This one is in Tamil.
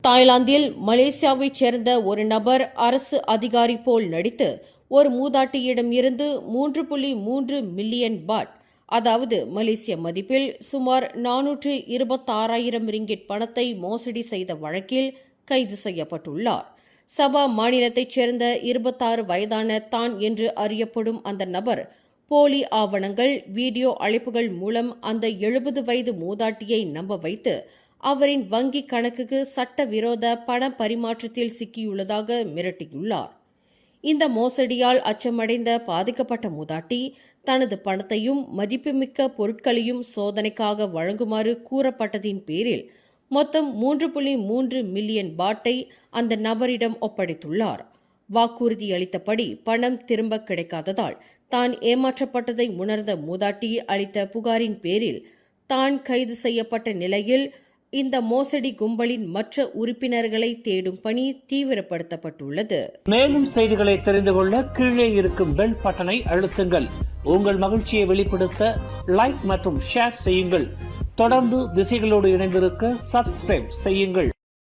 தாய்லாந்தில் மலேசியாவைச் சேர்ந்த ஒரு நபர் அரசு அதிகாரி போல் நடித்து ஒரு மூதாட்டியிடம் இருந்து 3.3 மில்லியன் பாட், அதாவது மலேசிய மதிப்பில் சுமார் 426,000 ரிங்கிட் பணத்தை மோசடி செய்த வழக்கில் கைது செய்யப்பட்டுள்ளார். சபா மாநிலத்தைச் சேர்ந்த 26 வயதான தான் என்று அறியப்படும் அந்த நபர் போலி ஆவணங்கள், வீடியோ அழைப்புகள் மூலம் அந்த 70 வயது மூதாட்டியை நம்ப வைத்து அவரின் வங்கிக் கணக்குக்கு சட்டவிரோத பண பரிமாற்றத்தில் சிக்கியுள்ளதாக மிரட்டியுள்ளார். இந்த மோசடியால் அச்சமடைந்த பாதிக்கப்பட்ட மூதாட்டி தனது பணத்தையும் மதிப்புமிக்க பொருட்களையும் சோதனைக்காக வழங்குமாறு கூறப்பட்டதின் பேரில் மொத்தம் 3.3 மில்லியன் பாட்டை அந்த நபரிடம் ஒப்படைத்துள்ளார். வாக்குறுதி அளித்தபடி பணம் திரும்ப கிடைக்காததால் தான் ஏமாற்றப்பட்டதை உணர்ந்த மூதாட்டி அளித்த புகாரின் பேரில் தான் கைது செய்யப்பட்ட நிலையில் இந்த மோசடி கும்பலின் மற்ற உறுப்பினர்களை தேடும் பணி தீவிரப்படுத்தப்பட்டுள்ளது. மேலும் செய்திகளை தெரிந்து கொள்ள கீழே இருக்கும் பெல் பட்டனை அழுத்துங்கள். உங்கள் மகிழ்ச்சியை வெளிப்படுத்த லைக் மற்றும் ஷேர் செய்யுங்கள். தொடர்ந்து திசைகளோடு இணைந்திருக்க சப்ஸ்கிரைப் செய்யுங்கள்.